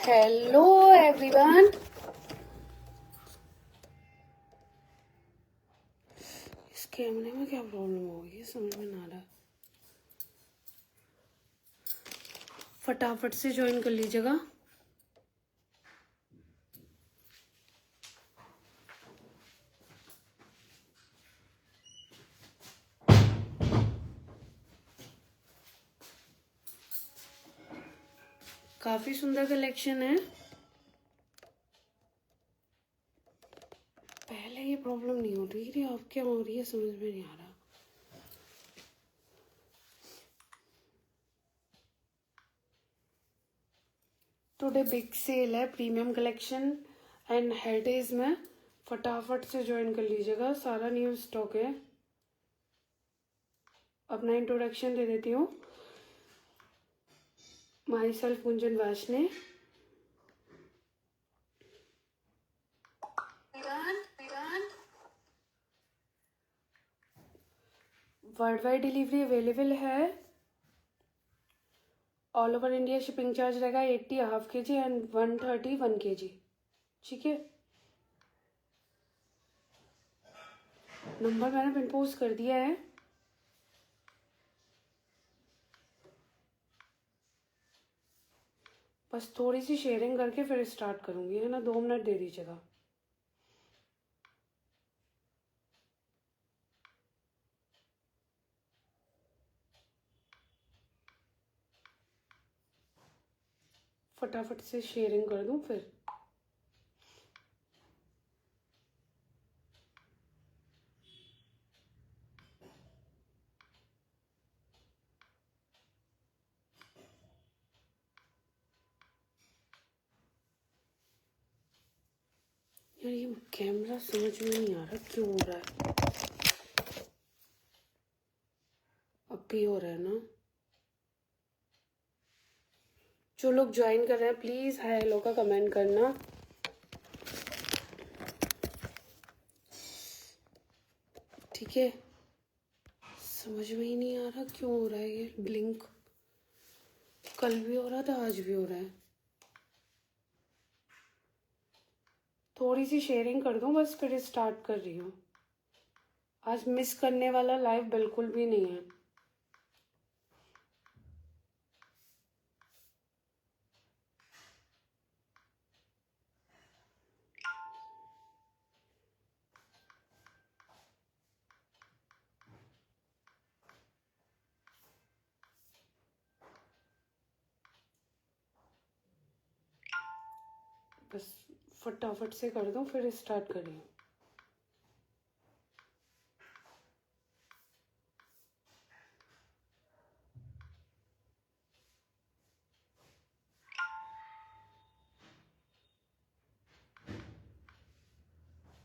Hello everyone. इस कैमरे में क्या प्रॉब्लम होगी समझ में ना आ रहा। फटाफट से ज्वाइन कर लीजिएगा। काफी सुंदर कलेक्शन है। पहले ये प्रॉब्लम नहीं हो रही थी, अब क्या हो रही है समझ में नहीं आ रहा। टुडे बिग सेल है प्रीमियम कलेक्शन एंड हेरिटेज में। फटाफट से ज्वाइन कर लीजिएगा, सारा न्यू स्टॉक है। अपना इंट्रोडक्शन दे देती हूँ। Myself Kunjan Washne. Worldwide delivery available है। All over India shipping charge रहेगा 80 हाफ के जी एंड 130 1 kg। ठीक है, नंबर मैंने पिन पोस्ट कर दिया है। बस थोड़ी सी शेयरिंग करके फिर स्टार्ट करूंगी, है ना। 2 मिनट दे दीजिएगा। फटाफट से शेयरिंग कर दूं फिर। यार ये कैमरा समझ में नहीं आ रहा क्यों हो रहा है। अब भी हो रहा है ना। जो लोग ज्वाइन कर रहे हैं प्लीज हाय हेलो का कमेंट करना। ठीक है, समझ में ही नहीं आ रहा क्यों हो रहा है ये ब्लिंक। कल भी हो रहा था, आज भी हो रहा है। थोड़ी सी शेयरिंग कर दूं बस, फिर स्टार्ट कर रही हूँ। आज मिस करने वाला लाइव बिल्कुल भी नहीं है। बस फटाफट से कर दूं फिर स्टार्ट कर रही हूँ।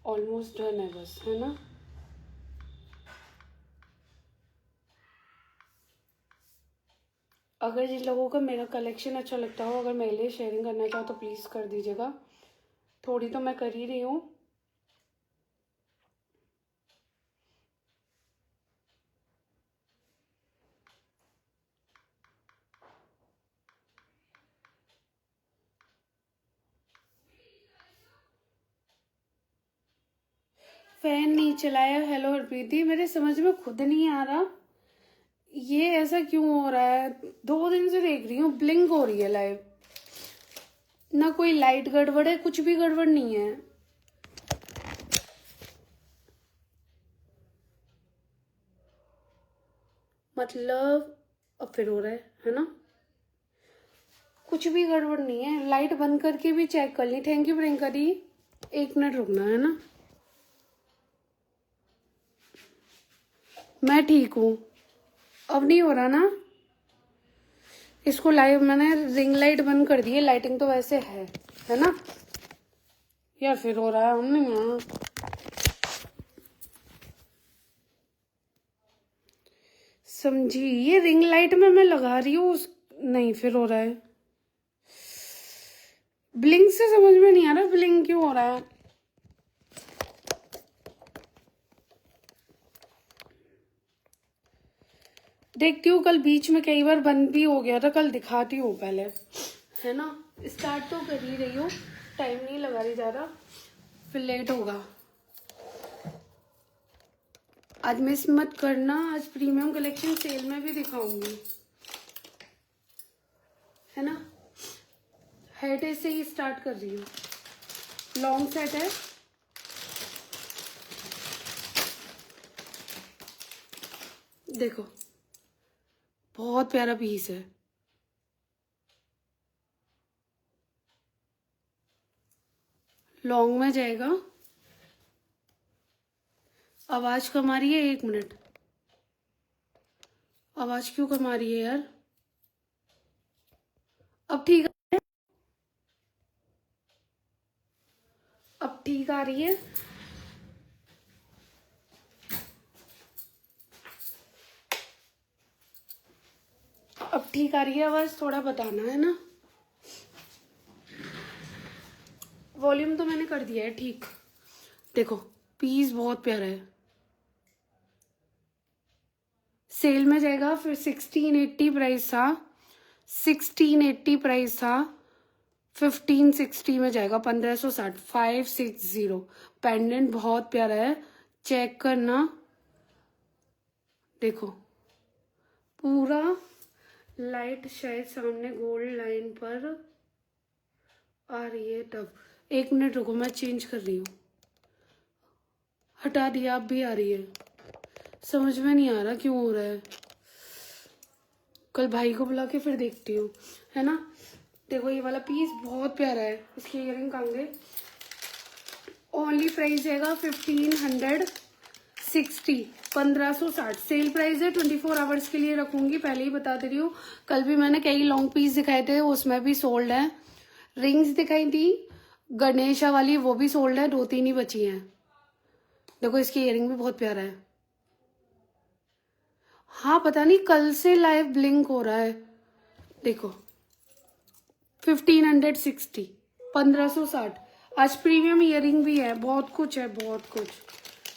ऑलमोस्ट डन है बस, है ना। अगर जिन लोगों को मेरा कलेक्शन अच्छा लगता हो, अगर मेरे लिए शेयरिंग करना चाहो तो प्लीज़ कर दीजिएगा। थोड़ी तो मैं कर ही रही हूँ। फैन नहीं चलाया। हेलो हरप्रीति, मेरे समझ में खुद नहीं आ रहा ये ऐसा क्यों हो रहा है। 2 दिन से देख रही हूँ ब्लिंक हो रही है लाइव। ना कोई लाइट गड़बड़ है, कुछ भी गड़बड़ नहीं है। मतलब अब फिर हो रहा है ना। कुछ भी गड़बड़ नहीं है। लाइट बंद करके भी चेक कर ली। थैंक यू प्रियंका दी। 1 मिनट रुकना, है ना। मैं ठीक हूँ। अब नहीं हो रहा ना। इसको लाइव मैंने रिंग लाइट बंद कर दी है। लाइटिंग तो वैसे है ना। या फिर हो रहा है हम नहीं यहाँ। समझी, ये रिंग लाइट में मैं लगा रही हूँ नहीं फिर हो रहा है। ब्लिंक से समझ में नहीं आ रहा ब्लिंक क्यों हो रहा है। देखती हूँ, कल बीच में कई बार बंद भी हो गया था। कल दिखाती हूँ पहले, है ना। स्टार्ट तो कर ही रही हूँ, टाइम नहीं लगा रही ज़्यादा, फिर लेट होगा। आज मिस मत करना, आज प्रीमियम कलेक्शन सेल में भी दिखाऊंगी, है ना। हेड से ही स्टार्ट कर रही हूँ। लॉन्ग सेट है, देखो बहुत प्यारा पीस है। लॉन्ग में जाएगा। आवाज कम आ रही है, 1 मिनट। आवाज क्यों कम आ रही है यार? अब ठीक है, अब ठीक आ रही है। अब ठीक आ रही है आवाज, थोड़ा बताना, है ना। वॉल्यूम तो मैंने कर दिया है ठीक। देखो पीस बहुत प्यारा है, सेल में जाएगा। फिर 1680 प्राइस था, 1680 प्राइस था, 1560 में जाएगा, 1560, 560। पेंडेंट बहुत प्यारा है, चेक करना। देखो पूरा लाइट शायद सामने गोल्ड लाइन पर आ रही है तब। 1 मिनट रुको, मैं चेंज कर रही हूँ। हटा दिया, अब भी आ रही है। समझ में नहीं आ रहा क्यों हो रहा है। कल भाई को बुला के फिर देखती हूँ, है ना। देखो ये वाला पीस बहुत प्यारा है, इसके इयरिंग कंगे। ओनली प्राइस जाएगा 1560, 1560। सेल प्राइस है, 24 आवर्स के लिए रखूंगी, पहले ही बता दे रही हूँ। कल भी मैंने कई लॉन्ग पीस दिखाए थे, उसमें भी सोल्ड है। रिंग्स दिखाई थी गणेशा वाली, वो भी सोल्ड है, 2-3 ही बची हैं। देखो इसकी इयरिंग भी बहुत प्यारा है। हाँ पता नहीं कल से लाइव ब्लिंक हो रहा है। देखो 1560, 1560। आज प्रीमियम इयरिंग भी है, बहुत कुछ है, बहुत कुछ।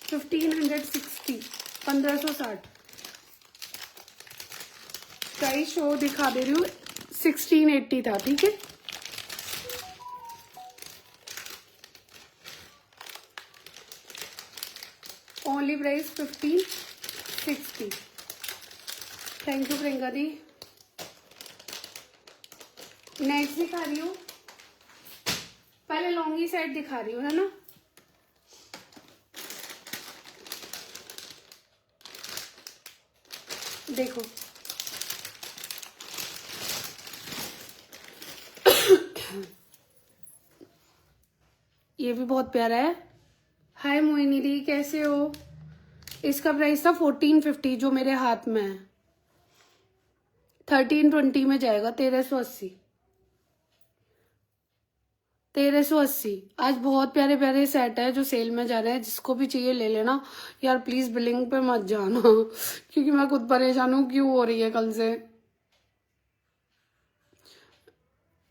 1560, 1560। प्राइस शो दिखा दे रही हूँ, 1680 था, ठीक है। Only price 1560। Thank you Priyanka the. Next दिखा रही हूँ, पहले लॉन्गी सेट दिखा रही हूँ, है ना। देखो ये भी बहुत प्यारा है। हाय मोइनी दी, कैसे हो। इसका प्राइस था 1450, जो मेरे हाथ में है। 1320 में जाएगा, 1380, 1380। आज बहुत प्यारे प्यारे सेट है जो सेल में जा रहे हैं, जिसको भी चाहिए ले लेना यार। प्लीज बिलिंग पे मत जाना क्योंकि मैं खुद परेशान हूँ, क्यों हो रही है कल से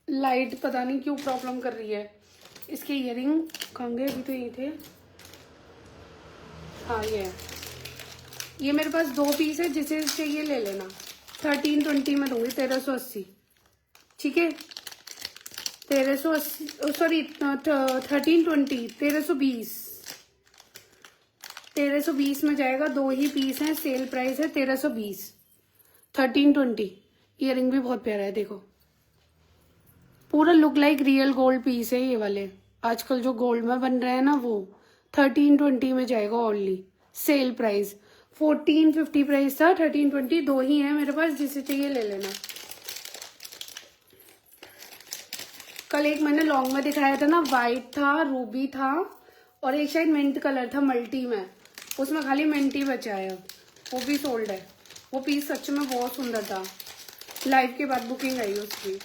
लाइट, पता नहीं क्यों प्रॉब्लम कर रही है। इसके इयरिंग कंगे भी तो ये थे। हाँ ये है, ये मेरे पास 2 पीस है, जिसे चाहिए ले लेना। 1320 में दूंगी, 1380, ठीक है। 1380, सॉरी 1320, 1320, 1320 में जाएगा। 2 ही पीस हैं, सेल प्राइस है 1320, 1320। इयरिंग भी बहुत प्यारा है, देखो पूरा look like real gold piece है ये वाले। आजकल जो गोल्ड में बन रहे हैं ना, वो 1320 में जाएगा ओनली। सेल प्राइस 1450 प्राइस था, 1320। 2 ही है मेरे पास, जिसे चाहिए ले लेना। कल एक मैंने लॉन्ग में दिखाया था ना, वाइट था, रूबी था, और एक शायद मिंट कलर था मल्टी में, उसमें खाली मिंट ही बचा है, वो भी सोल्ड है। वो पीस सच में बहुत सुंदर था, लाइव के बाद बुकिंग आई उसकी।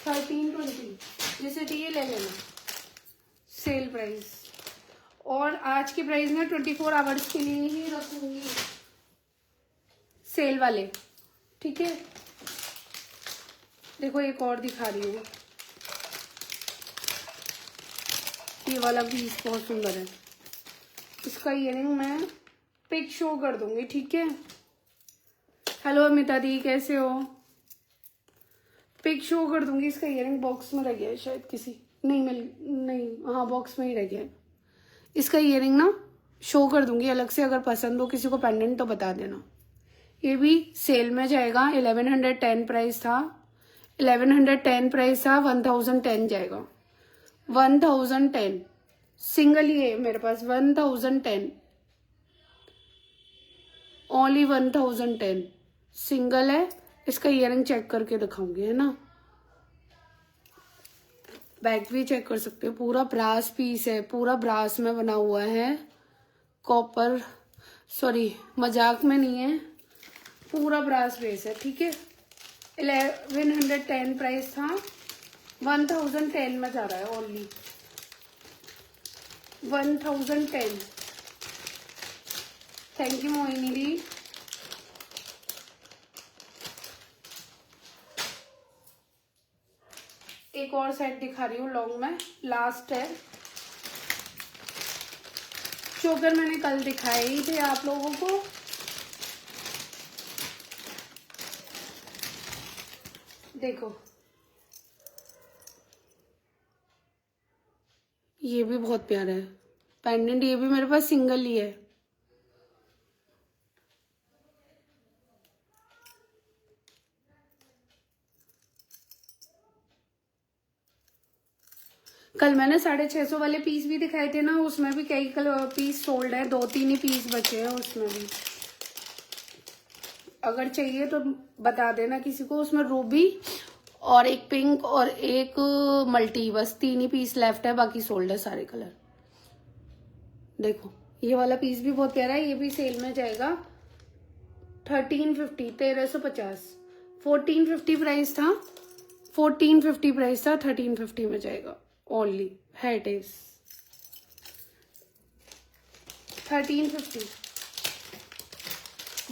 1320, जिसे चाहिए ले लेना, सेल प्राइस। और आज की प्राइस में 24 आवर्स के लिए ही रखूंगी, सेल वाले, ठीक है। देखो एक और दिखा रही हूँ, ये वाला पीस बहुत सुंदर है। इसका इयरिंग मैं पिक शो कर दूंगी, ठीक है। हेलो अमिता दी, कैसे हो? पिक शो कर दूंगी। इसका ईयरिंग बॉक्स में रह गया है शायद, किसी नहीं मिल, नहीं हाँ बॉक्स में ही रह गया है। इसका ईयरिंग ना शो कर दूंगी अलग से, अगर पसंद हो किसी को पेंडेंट तो बता देना। ये भी सेल में जाएगा। 1110 प्राइस था, 1110 प्राइस था, 1010 जाएगा। 1010 सिंगल ही है मेरे पास। 1010 ओनली 1010 सिंगल है। इसका ईयरिंग चेक करके दिखाऊंगी, है ना। बैक भी चेक कर सकते हो। पूरा ब्रास पीस है, पूरा ब्रास में बना हुआ है। कॉपर, सॉरी मजाक में नहीं है, पूरा ब्रास बेस है, ठीक है। 1110 प्राइस था, 1010 में जा रहा है ओनली 1010। थैंक यू मोहिनी दी। एक और सेट दिखा रही हूँ लॉन्ग में, लास्ट है। चोकर मैंने कल दिखाए ही थे आप लोगों को। देखो ये भी बहुत प्यारा है पेंडेंट। ये भी मेरे पास सिंगल ही है। कल मैंने 650 वाले पीस भी दिखाए थे ना, उसमें भी कई पीस सोल्ड है, 2-3 ही पीस बचे हैं उसमें भी। अगर चाहिए तो बता देना किसी को। उसमें रूबी और एक पिंक और एक मल्टी, बस 3 ही पीस लेफ्ट है, बाकी सोल्ड है सारे कलर। देखो ये वाला पीस भी बहुत प्यारा है, ये भी सेल में जाएगा। 1350, 1350, 1450 प्राइस था, 1450 प्राइस था, 1350 में जाएगा ओनली। है इट इज 1350।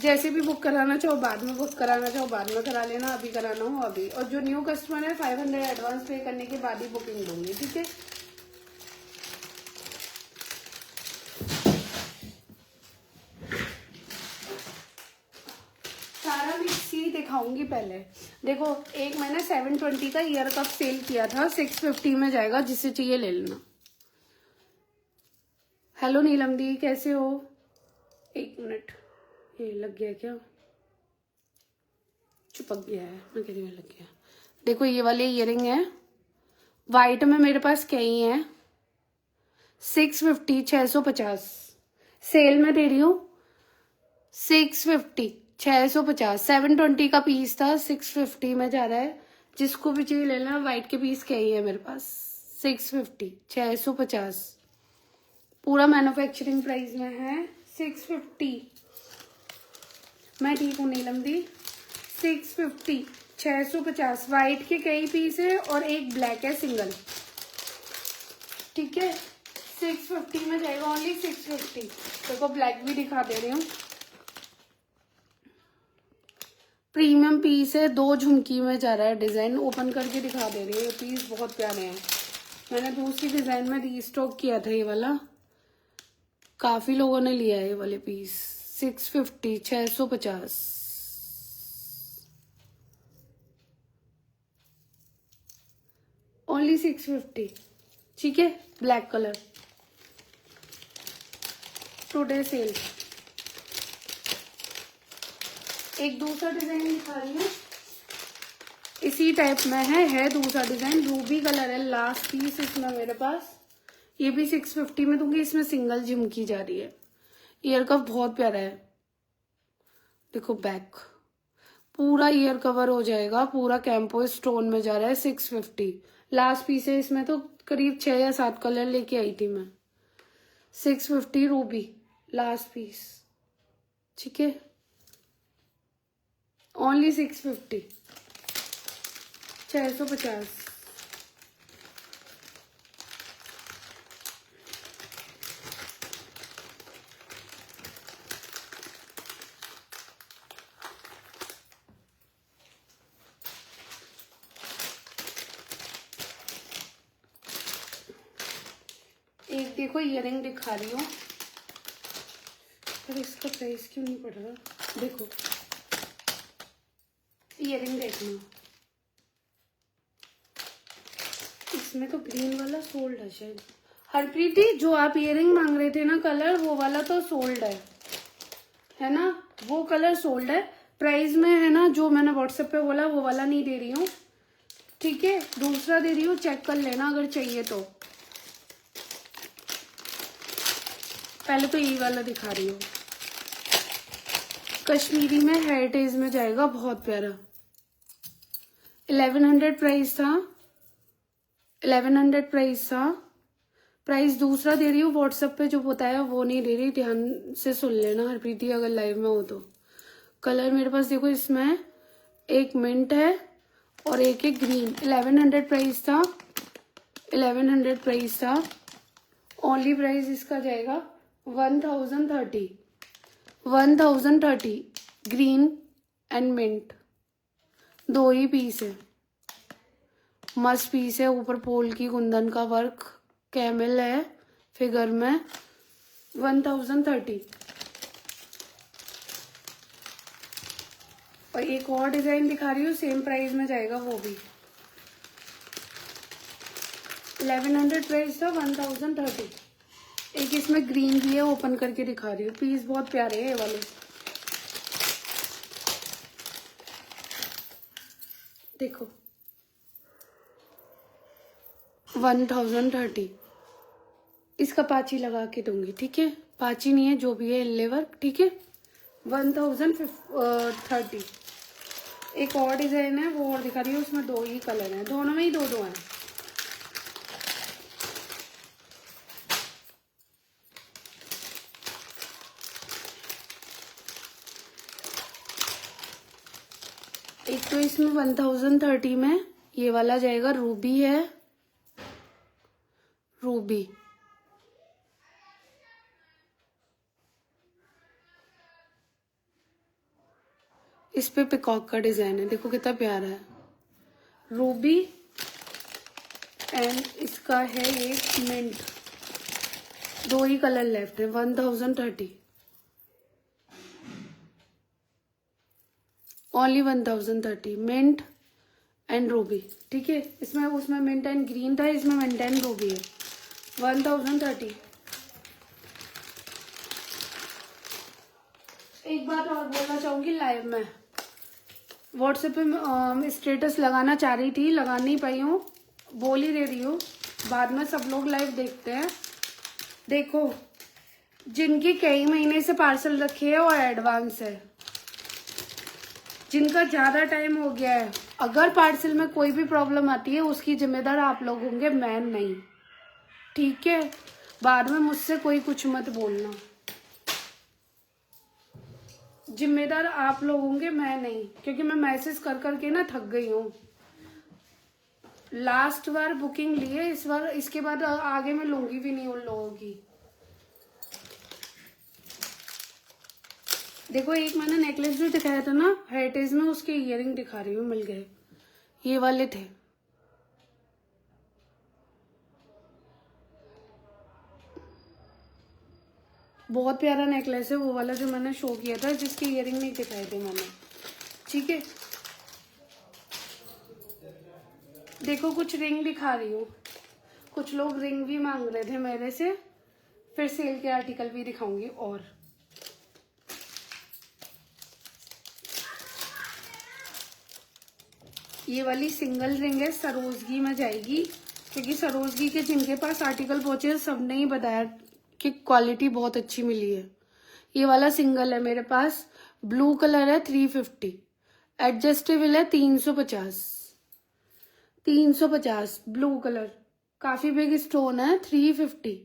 जैसे भी बुक कराना चाहो, बाद में बुक कराना चाहो बाद में करा लेना, अभी कराना हो अभी। और जो न्यू कस्टमर है 500 एडवांस पे करने के बाद ही बुकिंग दूंगी, ठीक है। सारा मिक्सी दिखाऊंगी पहले। देखो एक मैंने 720 का ईयर कप सेल किया था, 650 में जाएगा, जिसे चाहिए ले लेना। हेलो नीलम दी, कैसे हो? एक मिनट, ये लग गया क्या? चिपक गया है, मैं कह रही हूँ लग गया। देखो ये वाले ईयरिंग है, वाइट में मेरे पास कई है। 650, 650 सेल में दे रही हूँ। 650, 650, 720 का पीस था, 650 में जा रहा है। जिसको भी चाहिए ले लेना। वाइट के पीस कई है मेरे पास। 650, 650 पूरा मैन्युफैक्चरिंग प्राइस में है। 650, मैं ठीक हूँ नीलम दी। 650, 650 वाइट के कई पीस है और एक ब्लैक है सिंगल, ठीक है। 650 में जाएगा ओनली 650। देखो ब्लैक भी दिखा दे रही हूँ। प्रीमियम पीस है, 2 झुमकी में जा रहा है। डिजाइन ओपन करके दिखा दे रही है। ये पीस बहुत प्यारे हैं। मैंने दूसरी डिजाइन में रीस्टॉक किया था ये वाला, काफी लोगों ने लिया है ये वाले पीस। 650, 650 ओनली 650, ठीक है। Black colour today sale. एक दूसरा डिजाइन दिखा रही हूँ, इसी टाइप में है दूसरा डिजाइन। रूबी कलर है, लास्ट पीस इसमें मेरे पास। ये भी 650 में दूंगी। इसमें सिंगल झुमकी जा रही है। ईयर कप बहुत प्यारा है। देखो बैक पूरा ईयर कवर हो जाएगा, पूरा कैंपो स्टोन में जा रहा है। 650 लास्ट पीस है इसमें, तो करीब 6 या 7 कलर लेके आई थी मैं। 650 रूबी लास्ट पीस, ठीक है। ओनली 650, 650। एक देखो ईयरिंग दिखा रही हूँ, पर इसका प्राइस क्यों नहीं पड़ रहा। देखो ईयरिंग देखना, इसमें तो ग्रीन वाला सोल्ड है शायद। हरप्रीति, जो आप ईयरिंग मांग रहे थे ना कलर, वो वाला तो सोल्ड है ना, वो कलर सोल्ड है। प्राइस में है ना, जो मैंने व्हाट्सएप पे बोला वो वाला नहीं दे रही हूँ, ठीक है, दूसरा दे रही हूँ, चेक कर लेना अगर चाहिए तो। पहले तो ये वाला दिखा रही हूँ, कश्मीरी में हेरिटेज में जाएगा, बहुत प्यारा। 1100 प्राइस था, 1100 प्राइस था। प्राइस दूसरा दे रही हूँ, व्हाट्सएप पे जो बताया वो नहीं दे रही, ध्यान से सुन लेना हरप्रीति अगर लाइव में हो तो। कलर मेरे पास देखो, इसमें एक मिंट है और एक ग्रीन। 1100 प्राइस था, 1100 प्राइस था। ओनली प्राइस इसका जाएगा 1030, 1030। ग्रीन एंड मिंट, दो ही पीस है, मस्त पीस है। ऊपर पोल की कुंदन का वर्क, कैमल है फिगर में, 1030। और एक और डिजाइन दिखा रही हूँ, सेम प्राइस में जाएगा वो भी। 1100 प्राइस था, 1030। एक इसमें ग्रीन भी है, ओपन करके दिखा रही हूँ, पीस बहुत प्यारे हैं ये वाले। देखो 1030, इसका पाची लगा के दूंगी, ठीक है, पाची नहीं है जो भी है, इल्ले वर्क, ठीक है। 1030। एक और डिजाइन है, वो और दिखा रही हूँ, उसमें दो ही कलर हैं, दोनों में ही दो दो हैं। एक तो इसमें 1030 में ये वाला जाएगा, रूबी है, रूबी। इस पे पिकॉक का डिजाइन है, देखो कितना प्यारा है, रूबी। एंड इसका है एक मिंट, दो ही कलर लेफ्ट है। 1030, ओनली 1030। मिंट एंड रूबी, ठीक है। इसमें उसमें मिंट एंड ग्रीन था, इसमें मिंट एंड रूबी है। 1030। एक बात और बोलना चाहूंगी, लाइव में व्हाट्सएप पे स्टेटस लगाना चाह रही थी, लगा नहीं पाई हूँ, बोल ही दे रही हूँ, बाद में सब लोग लाइव देखते हैं। देखो, जिनकी कई महीने से पार्सल रखे है वो एडवांस है, जिनका ज्यादा टाइम हो गया है, अगर पार्सल में कोई भी प्रॉब्लम आती है उसकी जिम्मेदार आप लोग होंगे, मैं नहीं, ठीक है। बाद में मुझसे कोई कुछ मत बोलना, जिम्मेदार आप लोग होंगे, मैं नहीं, क्योंकि मैं मैसेज कर करके ना थक गई हूँ। लास्ट बार बुकिंग ली है, इस बार, इसके बाद आगे मैं लूंगी भी नहीं उन लोगों की। देखो, एक मैंने नेकलेस भी दिखाया था ना हेरिटेज में, उसके इयरिंग दिखा रही हूँ, मिल गए, ये वाले थे। बहुत प्यारा नेकलेस है वो वाला जो मैंने शो किया था, जिसके इयरिंग नहीं दिखाए थे मैंने, ठीक है। देखो, कुछ रिंग दिखा रही हूँ, कुछ लोग रिंग भी मांग रहे थे मेरे से, फिर सेल के आर्टिकल भी दिखाऊंगी। और ये वाली सिंगल रिंग है, सरोजगी में जाएगी, क्योंकि सरोजगी के जिनके पास आर्टिकल पहुंचे सबने ही बताया कि क्वालिटी बहुत अच्छी मिली है। ये वाला सिंगल है मेरे पास, ब्लू कलर है, 350। एडजस्टेबल है, 350, 350 ब्लू कलर, काफी बिग स्टोन है, 350,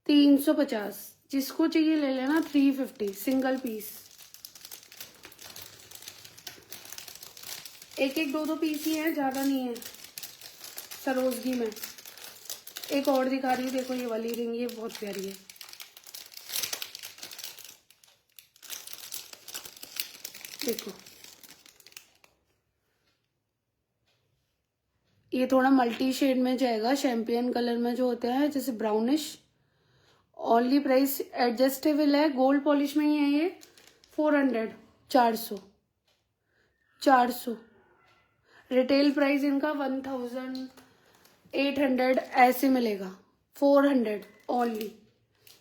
350। जिसको चाहिए ले लेना, 350 सिंगल पीस। एक एक दो दो पीस ही है, ज्यादा नहीं है। सरोजगी में एक और दिखा रही हूँ, देखो ये वाली रिंग, ये बहुत प्यारी है, देखो ये थोड़ा मल्टी शेड में जाएगा, शैम्पियन कलर में जो होता है, जैसे ब्राउनिश। ओनली प्राइस एडजस्टेबल है, गोल्ड पॉलिश में ही है ये, 400, 400। 400। रिटेल प्राइस इनका 1800 ऐसे मिलेगा। 400 ओनली,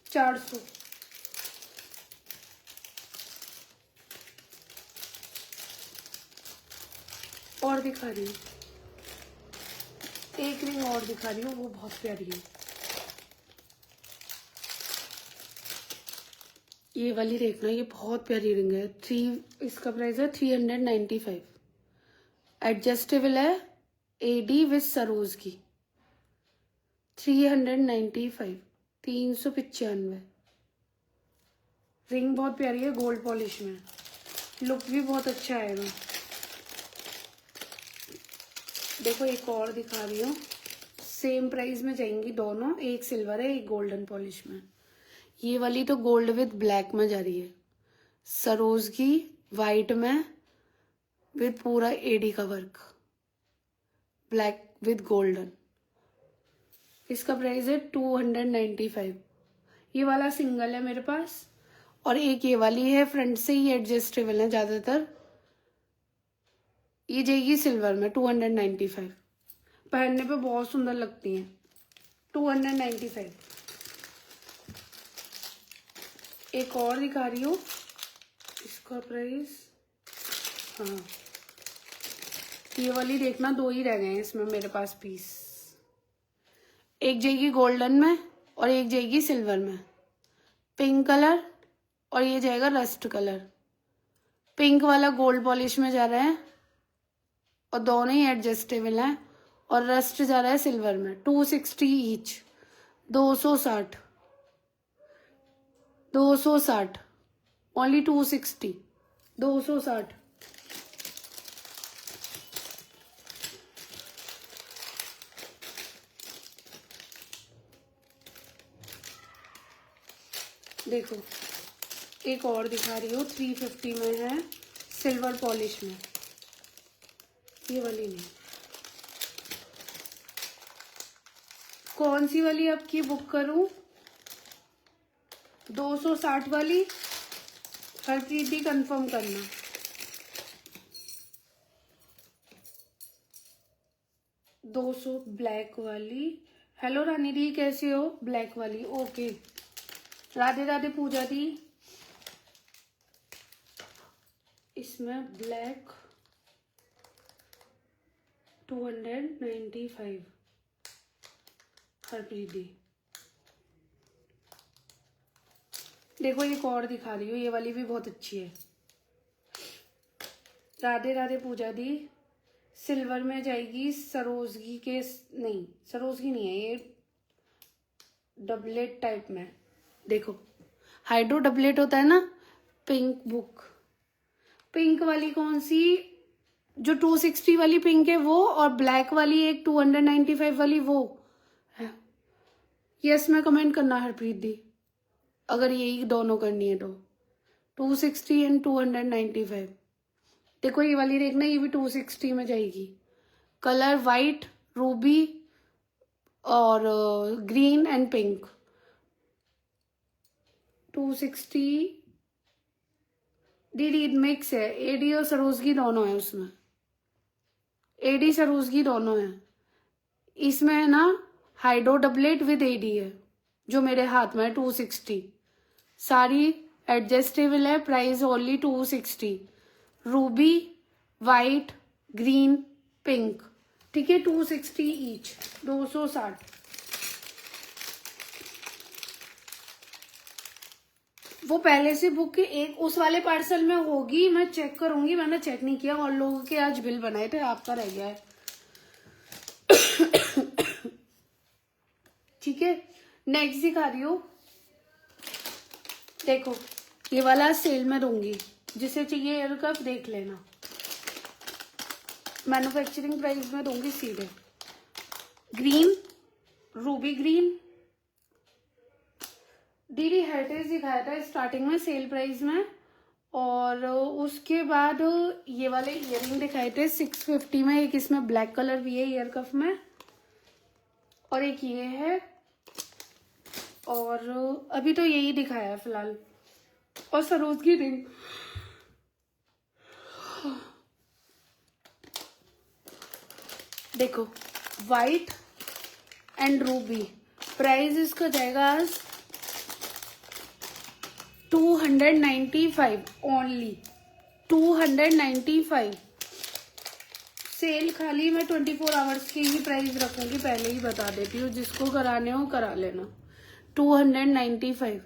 400। और दिखा रही हूँ, एक रिंग और दिखा रही हूँ, वो बहुत प्यारी है। ये वाली देखना, ये बहुत प्यारी रिंग है। इसका प्राइस है 395। एडजस्टेबल है, एडी विथ सरोज की। 395, 395। रिंग बहुत प्यारी है, गोल्ड पॉलिश में, लुक भी बहुत अच्छा आएगा। देखो एक और दिखा रही हूँ, सेम प्राइस में जाएंगी दोनों, एक सिल्वर है एक गोल्डन पॉलिश में। ये वाली तो गोल्ड विद ब्लैक में जा रही है, सरोज की वाइट में विद पूरा एडी का वर्क, ब्लैक विद गोल्डन। इसका प्राइस है 295। ये वाला सिंगल है मेरे पास, और एक ये वाली है, फ्रंट से ही एडजस्टेबल है ज्यादातर। ये जाएगी सिल्वर में, 295। पहनने पे बहुत सुंदर लगती हैं, 295। एक और दिखा रही हूँ, इसका प्राइस, हाँ ये वाली देखना, दो ही रह गए हैं इसमें मेरे पास पीस। एक जाएगी गोल्डन में और एक जाएगी सिल्वर में, पिंक कलर, और ये जाएगा रस्ट कलर। पिंक वाला गोल्ड पॉलिश में जा रहा है और दोनों ही एडजस्टेबल हैं, और रस्ट जा रहा है सिल्वर में। 260 ईच, 260, 260 ओनली, 260, 260। देखो एक और दिखा रही हूँ, 350 में है, सिल्वर पॉलिश में। ये वाली नहीं, कौन सी वाली आपकी बुक करूं? 260 वाली, हरप्रीत दी कंफर्म करना। 200 ब्लैक वाली। हेलो रानी दी, कैसे हो? ब्लैक वाली, ओके। राधे राधे पूजा दी। इसमें ब्लैक 295, हरप्रीत दी। देखो एक और दिखा रही हूँ, ये वाली भी बहुत अच्छी है। राधे राधे पूजा दी। सिल्वर में जाएगी, सरोजगी के, नहीं सरोजगी नहीं है ये, डबलेट टाइप में। देखो हाइड्रो डबलेट होता है ना, पिंक बुक। पिंक वाली कौन सी? जो 260 वाली पिंक है वो, और ब्लैक वाली एक 295 वाली वो है। यस में कमेंट करना हरप्रीत दी, अगर यही दोनों करनी है तो। 260 एंड 295। देखो ये वाली देखना, ये भी 260 में जाएगी। कलर वाइट, रूबी और ग्रीन एंड पिंक। 260 दीदी मिक्स है, एडी और सरोजगी दोनों है उसमें, एडी सरोजगी दोनों है। इसमें है ना हाइड्रो डबलेट विद एडी है, जो मेरे हाथ में है 260। सारी एडजस्टेबल है, price only 260। Ruby, white, green, pink, ठीक है, 260 ईच, 260। वो पहले से बुक एक उस वाले पार्सल में होगी, मैं चेक करूंगी, मैंने चेक नहीं किया। और लोगों के आज बिल बनाए थे, आपका रह गया है। ठीक है, नेक्स्ट दिखा रही हूँ। देखो ये वाला सेल में दूंगी, जिसे चाहिए एयर कप देख लेना, मैन्युफैक्चरिंग प्राइस में दूंगी सीधे। Green, Ruby green. दीदी हेरिटेज दिखाया था स्टार्टिंग में सेल प्राइस में, और उसके बाद ये वाले इयररिंग दिखाए थे 650 में। एक इसमें ब्लैक कलर भी है ईयर कफ में, और एक ये है, और अभी तो यही दिखाया है फिलहाल। और सरोज की रिंग, देखो वाइट एंड रूबी, प्राइस इसका जाएगा आज 295 ओनली, 295। सेल खाली मैं 24 आवर्स की ही प्राइस रखूंगी, पहले ही बता देती हूँ, जिसको कराने हो करा लेना। 295,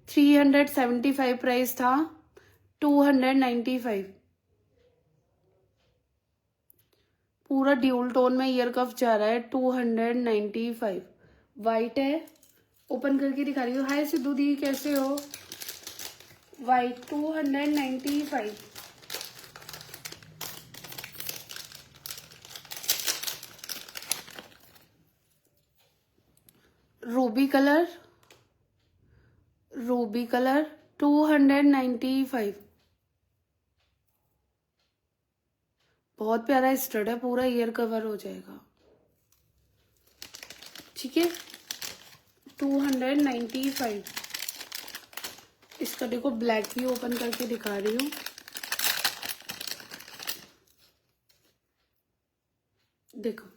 375 प्राइस था, 295। पूरा ड्यूल टोन में ईयर कफ जा रहा है, 295। वाइट है, ओपन करके दिखा रही हूँ। हाय सिद्धू दी, कैसे हो? White 295। Ruby colour, Ruby colour 295। बहुत प्यारा स्टड है, पूरा ईयर कवर हो जाएगा, ठीक है। 295। इसका देखो ब्लैक भी ओपन करके दिखा रही हूँ। देखो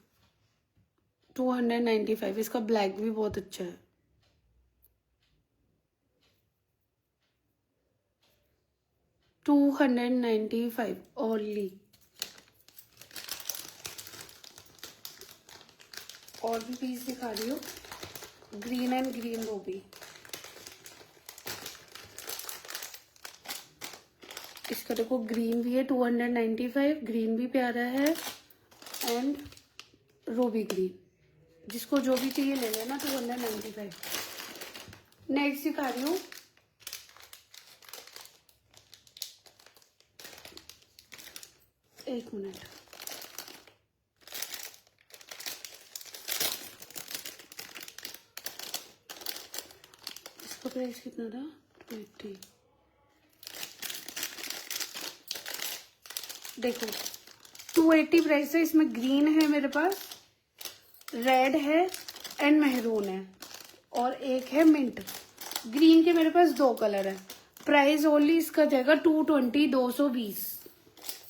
295, इसका ब्लैक भी बहुत अच्छा है। $295 ओनली। और भी पीस दिखा रही हूँ, ग्रीन एंड ग्रीन रूबी। इसका देखो ग्रीन भी है, 295, ग्रीन भी प्यारा है, एंड रूबी ग्रीन, जिसको जो भी चाहिए ले लेना, 295। नेक्स्ट दिखा रही हूँ, एक मिनट, इसका प्राइस कितना था? 280। देखो 280 प्राइस है। इसमें ग्रीन है मेरे पास, रेड है एंड मेहरून है, और एक है मिंट। ग्रीन के मेरे पास 2 कलर है। प्राइस ओनली इसका जाएगा 220, 220।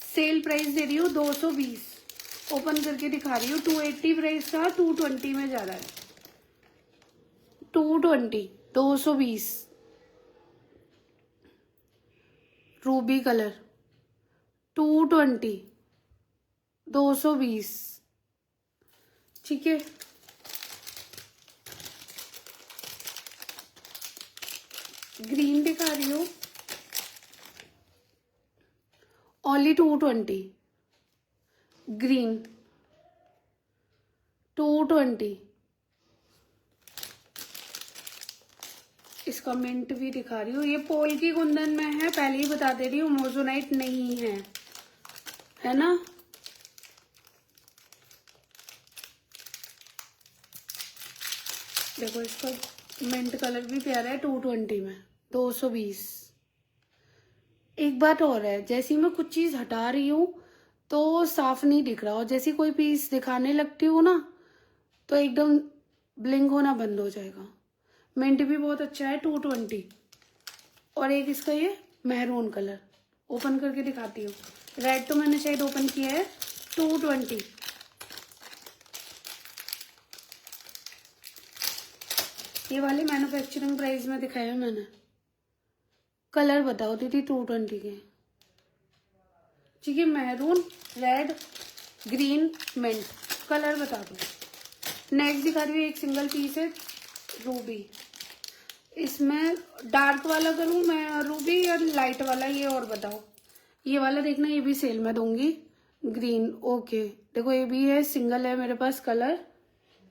सेल प्राइस दे रही हूँ 220। ओपन करके दिखा रही हूँ, 280 प्राइस था, 220 में जा रहा है। 220, 220। रूबी कलर 220, 220, ठीक है। ग्रीन दिखा रही हूँ, ओनली 220। ग्रीन 220। इसका मिंट भी दिखा रही हूँ। ये पोल की कुंदन में है, पहले ही बता दे रही हूँ, मोजोनाइट नहीं है ना। देखो इसका मिंट कलर भी प्यारा है, 220 में, 220। एक बात और है, जैसी मैं कुछ चीज हटा रही हूँ तो साफ नहीं दिख रहा, और जैसी कोई पीस दिखाने लगती हूँ ना तो एकदम ब्लिंक होना बंद हो जाएगा। मिंट भी बहुत अच्छा है, 220। और एक इसका ये मैरून कलर, ओपन करके दिखाती हूँ। रेड तो मैंने शायद ओपन किया है, 220। ये वाले मैन्युफैक्चरिंग प्राइस में दिखाया मैंने। कलर बताओ दीदी 220 के, ठीक है। Maroon, red, green, mint, colour बता दो। नेक्स्ट दिखा रही हूँ, एक सिंगल पीस है रूबी। इसमें डार्क वाला करूँ मैं रूबी या लाइट वाला, ये और बताओ। ये वाला देखना, ये भी सेल में दूंगी, ग्रीन। ओके देखो ये भी है, सिंगल है मेरे पास कलर,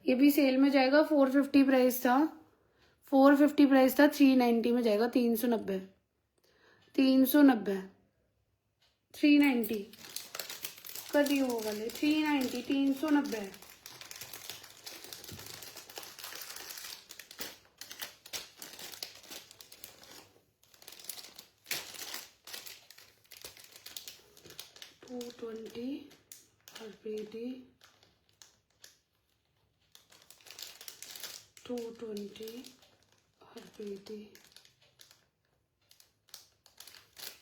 ये भी सेल में जाएगा। 450 प्राइस था, 450 प्राइस था, 390 में जाएगा, 390, 390, 390 कर दी वो वाले, 390, 390। $220 हरप्रीति, 220 हरप्रीति।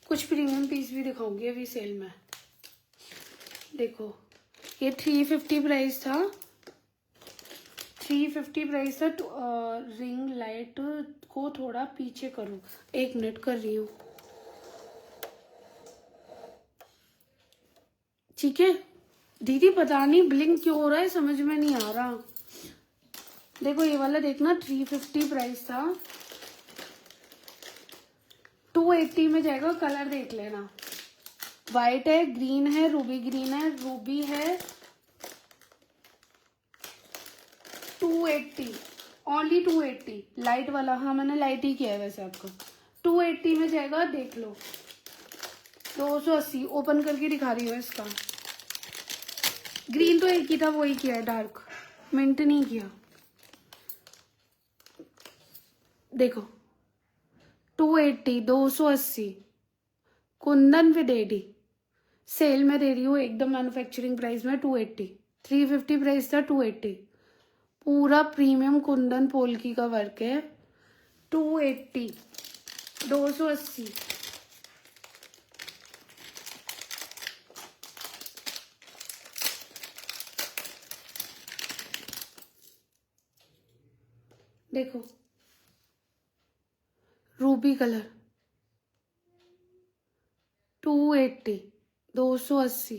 कुछ प्रीमियम पीस भी दिखाऊंगी अभी सेल में। देखो ये 350 प्राइस था, 350 प्राइस था। रिंग लाइट को थोड़ा पीछे करो, 1 मिनट कर रही हूँ। ठीक है दीदी, पता नहीं ब्लिंक क्यों हो रहा है, समझ में नहीं आ रहा। देखो ये वाला देखना, 350 प्राइस था, 280 में जाएगा। कलर देख लेना, वाइट है, ग्रीन है, रूबी ग्रीन है, रूबी है। 280, ओनली 280 लाइट वाला। हाँ मैंने लाइट ही किया है वैसे आपका। 280 में जाएगा, देख लो। 280 ओपन करके दिखा रही हूँ इसका। ग्रीन तो एक ही था, वो ही किया है, डार्क मिंट नहीं किया। देखो 280, 280 कुंदन विद एडी, सेल में दे रही हूँ एकदम मैन्युफैक्चरिंग प्राइस में 280। 350 प्राइस था, 280। पूरा प्रीमियम कुंदन पोल्की का वर्क है, 280, 280। देखो रूबी कलर 280, 280।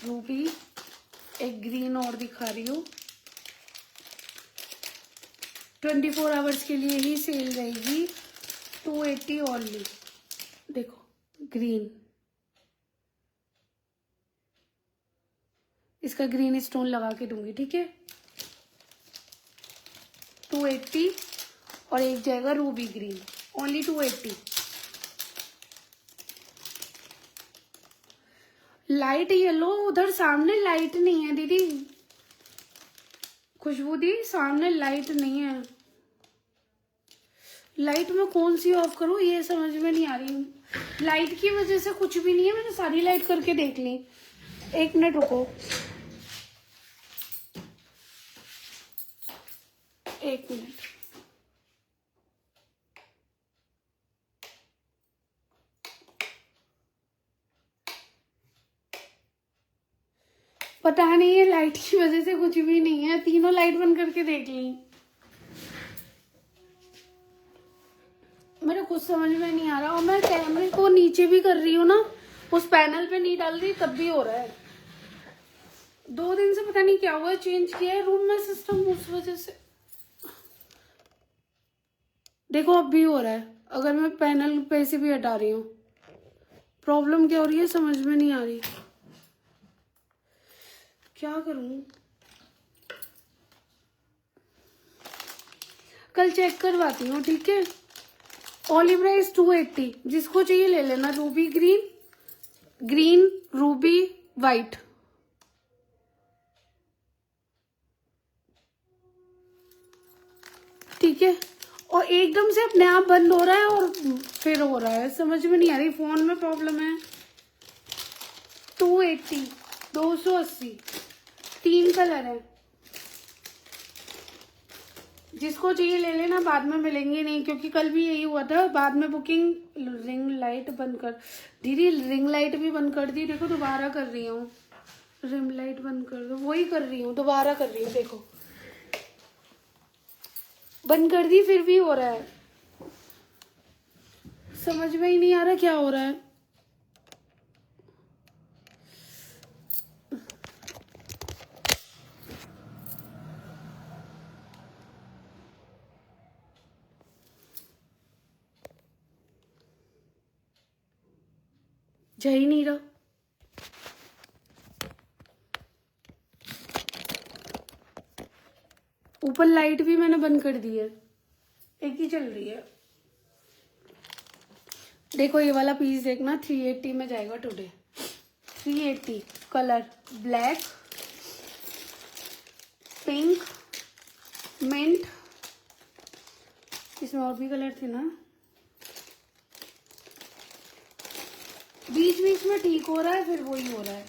रूबी एक ग्रीन और दिखा रही हूँ, 24 आवर्स के लिए ही सेल रहेगी, 280 ओनली। देखो ग्रीन, इसका ग्रीन स्टोन लगा के दूंगी, ठीक है। 280 और एक जाएगा Ruby green, only 280। Light yellow, उधर सामने लाइट नहीं है दीदी, खुशबू दी सामने लाइट नहीं है। लाइट में कौन सी ऑफ करूं ये समझ में नहीं आ रही। लाइट की वजह से कुछ भी नहीं है, मैंने सारी लाइट करके देख ली। 1 मिनट रुको, 1 मिनट। पता नहीं है लाइट की वजह से कुछ भी नहीं है, तीनों लाइट बंद करके देख ली, मेरे कुछ समझ में नहीं आ रहा। और मैं कैमरे को नीचे भी कर रही हूँ ना, उस पैनल पे नहीं डाल रही, तब भी हो रहा है। 2 दिन से पता नहीं क्या हुआ है, चेंज किया है रूम में सिस्टम, उस वजह से। देखो अब भी हो रहा है, अगर मैं पैनल पे से भी हटा रही हूँ। प्रॉब्लम क्या हो रही है समझ में नहीं आ रही, क्या करूं। कल चेक करवाती हूँ, ठीक है। ओनली प्राइस 280, जिसको चाहिए ले लेना। Ruby green, green Ruby white, ठीक है। और एकदम से अपने आप बंद हो रहा है और फिर हो रहा है, समझ में नहीं आ रही, फोन में प्रॉब्लम है। 280, 280, 3 कलर है, जिसको चाहिए ले लेना, बाद में मिलेंगे नहीं, क्योंकि कल भी यही हुआ था, बाद में बुकिंग। रिंग लाइट बंद कर दीदी, रिंग लाइट भी बंद कर दी। देखो दोबारा कर रही हूँ, रिंग लाइट बंद कर दो, वही कर रही हूँ, दोबारा कर रही हूँ। देखो बंद कर दी, फिर भी हो रहा है, समझ में ही नहीं आ रहा क्या हो रहा है। जा ही नहीं रहा। ऊपर लाइट भी मैंने बंद कर दी है, एक ही चल रही है। देखो ये वाला पीस देखना, 380 में जाएगा today. 380, colour black, pink, mint, इसमें और भी कलर थे ना, बीच बीच में ठीक हो रहा है, फिर वही हो रहा है।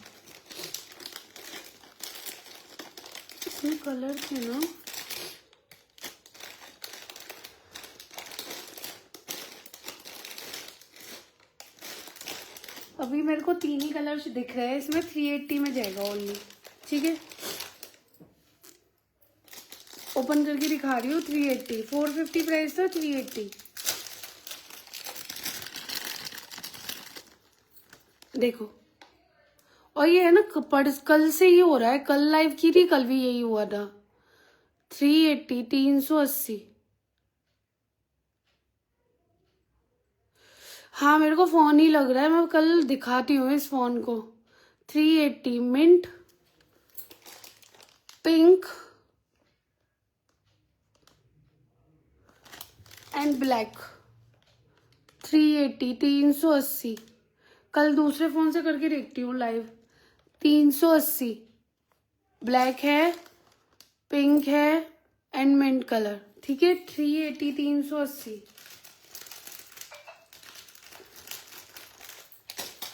इसमें कलर थे ना, अभी मेरे को 3 ही कलर दिख रहे हैं इसमें, 380 में जाएगा ओनली। ठीक है, ओपन करके दिखा रही हूँ। 380, 450 प्राइस था, 380। देखो, और ये है ना कल से ही हो रहा है, कल लाइव की थी, कल भी यही हुआ था। 380, 380। हाँ मेरे को फोन ही लग रहा है, मैं कल दिखाती हूँ इस फोन को। 380 मिंट पिंक एंड ब्लैक, 380, 380। कल दूसरे फोन से करके देखती हूँ लाइव। 380 ब्लैक है, पिंक है एंड मिंट कलर। ठीक है, 380, 380।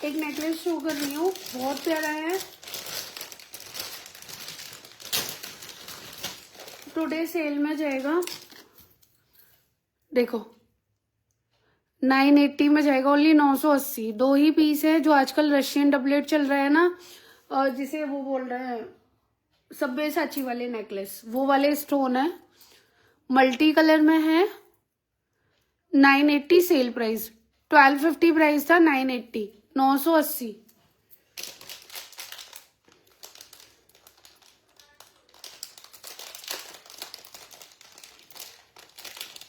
एक नेकलेस शो कर रही हूँ, बहुत प्यारा है। टुडे सेल में जाएगा, देखो 980 में जाएगा ओनली, 980। 2 ही पीस है, जो आजकल रशियन डबलेट चल रहा है ना, और जिसे वो बोल रहे हैं सब्यसाची वाले नेकलेस, वो वाले स्टोन है, मल्टी कलर में है। 980 सेल प्राइस, 1250 प्राइस था, 980, 980।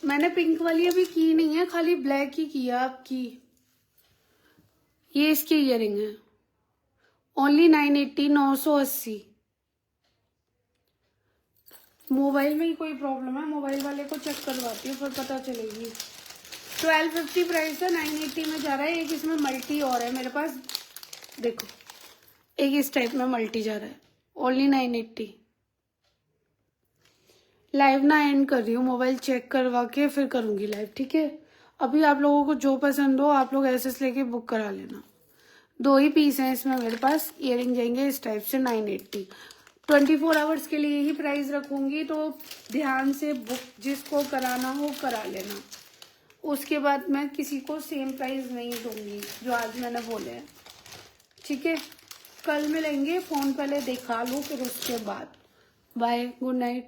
मैंने पिंक वाली अभी की नहीं है, खाली ब्लैक ही किया आपकी। ये इसकी इयरिंग है, ओनली 980, 980। मोबाइल में ही कोई प्रॉब्लम है, मोबाइल वाले को चेक करवाती हूँ फिर पता चलेगी। 1250 प्राइस है, 980 में जा रहा है। एक इसमें मल्टी और है मेरे पास, देखो एक इस टाइप में मल्टी जा रहा है, ओनली 980। लाइव ना एंड कर रही हूँ, मोबाइल चेक करवा के फिर करूंगी लाइव। ठीक है, अभी आप लोगों को जो पसंद हो आप लोग ऐसे लेके बुक करा लेना। 2 ही पीस हैं इसमें मेरे पास। इयरिंग जाएंगे इस टाइप से, 980। 24 आवर्स के लिए ही प्राइस रखूंगी, तो ध्यान से बुक जिसको कराना हो करा लेना। उसके बाद मैं किसी को सेम प्राइस नहीं दूंगी जो आज मैंने बोले हैं। ठीक है, कल मिलेंगे। फोन पहले दिखा लो फिर उसके बाद। Bye, good night.